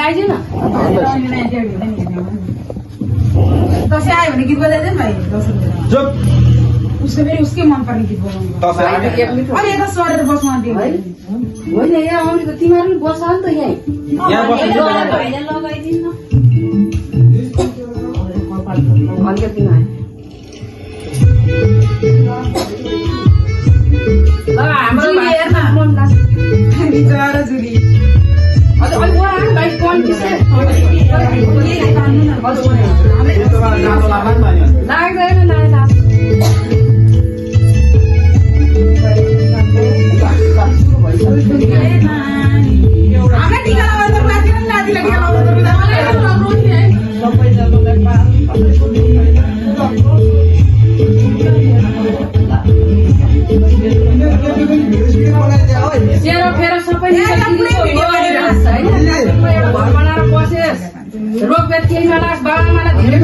आइज न दसैँ आयो भने गीत बजाइदियो नि भाइ दसैँ चुप उसको फेरि उसकै मनपर्ने गीत बजाउनु दसैँ आयो अनि यता सरेर बस्नु आन्थ्यो होइन यहाँ आउने त तिमीहरू पनि बस्छ नि त यहाँ यहाँ बस्नु भाइलाई लगाइदिनु अलिकति नआयो हाम्रो मन लाग्छ बिचरा र जुली अझ अलि ओरा भाइ कन लाग्दैन हामीलाई टिका लगाउनु त लाग्दैन नि लादीलाई टिका लगाउनु चेरो फेरो सबै घर बनाएर बसेस रोगवेद केही नलास बाबामालाई धेरै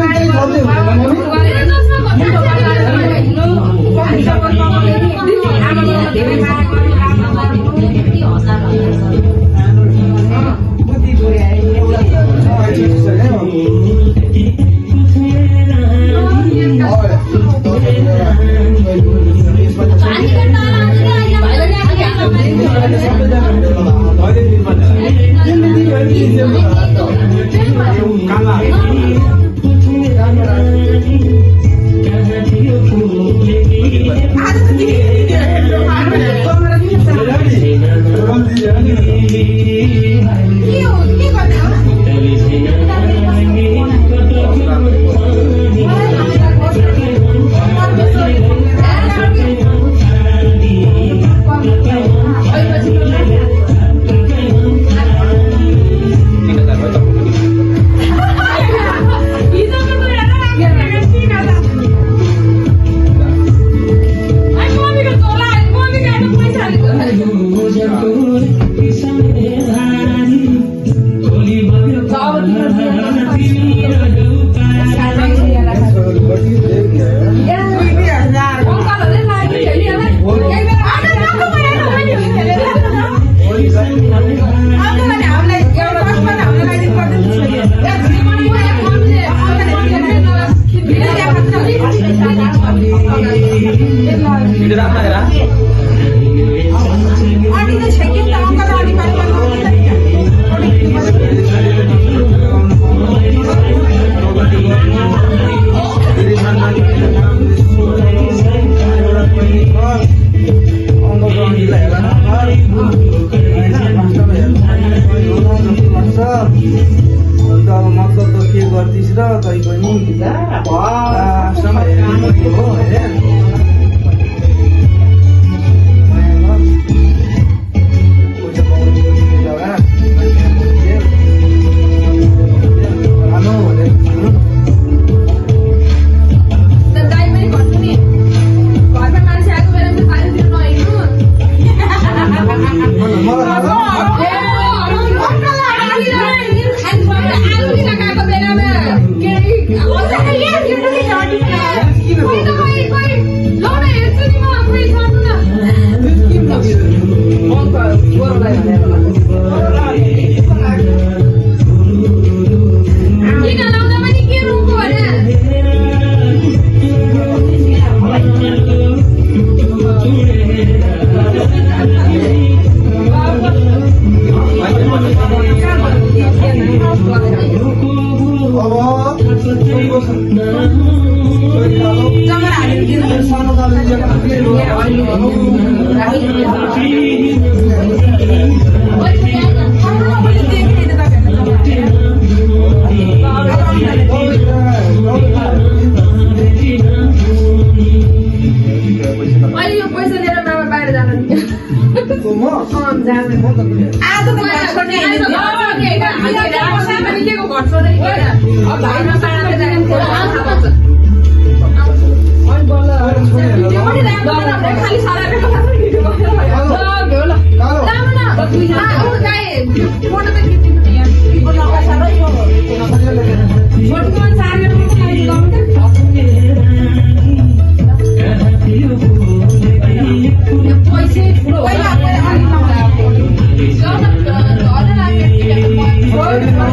Gracias.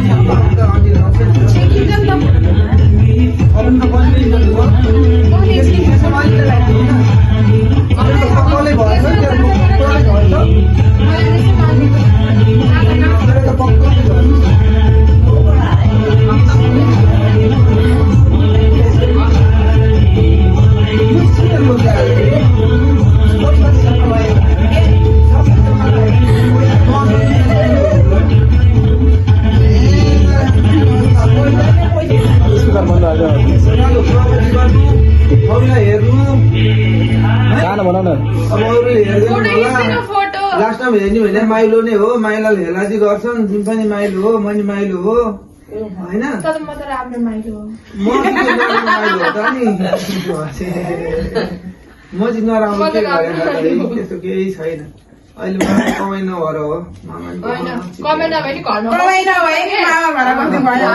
लास्ट टाइम हेर्ने भने माइलो नै हो माइलाले हेला चाहिँ गर्छन् तिमी पनि माइलो हो म नि माइलो हो होइन म चाहिँ माइलो हो त नि म चाहिँ नराम्रो के गरेँ त्यस्तो केही छैन अहिले मलाई कमाइ नभएर हो कमाइ नभए नि मामा घर बस्नु भयो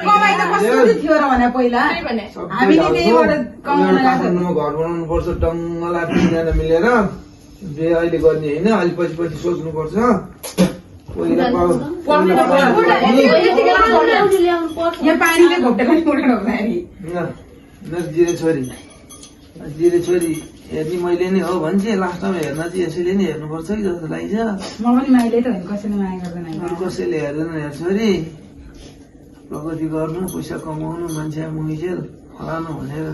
कमाइ त कस्तो थियो र भने पहिला हामीले त्यहीबाट कमाउन काठमाडौँमा घर बनाउनु पर्छ डङ्गला तिनजना मिलेर जे अहिले गर्ने होइन अहिले पछि पछि सोच्नुपर्छ पहिला यहाँ पानीले घोप्टेको नि उठाउनु हुँदाखेरि जिरे छोरी हेर्ने मैले नै हो भन्छ लास्टमा हेर्न चाहिँ यसैले नै हेर्नुपर्छ कि जस्तो लाग्छ म पनि माइले त होइन कसैले माया गर्दैन कसैले हेर्दैन हेर्छ अरे प्रगति गर्नु पैसा कमाउनु मान्छे मुइसेल फलानु भनेर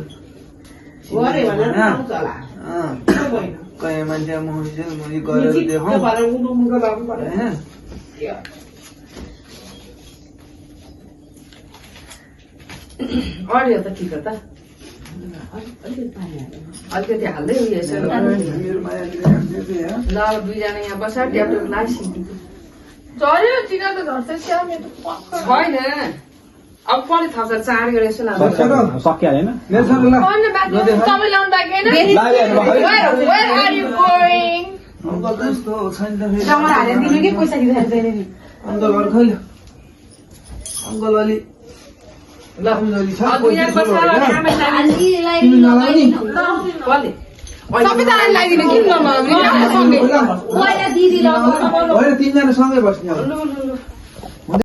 कहीँ मान्छे मुइसेल मुइ गरेर देखाउँ होइन अडियो त ठिक हो त अलिकति हाल्दै उयो यसो ल दुईजना यहाँ बस ट्याब्लेट लाग्छ होइन अब पनि थाहा छ 4 गरेर यसो लाग्छ सकिहाल्यो होइन अङ्कल त यस्तो छैन त फेरि जमरा हालेर दिनु कि पैसा दिँदाखेरि जहिले नि अङ्कल अरू खै अङ्कल अलि ल सबैजनालाई लगाइदिनु किन होइन 3जना सँगै बस्ने अब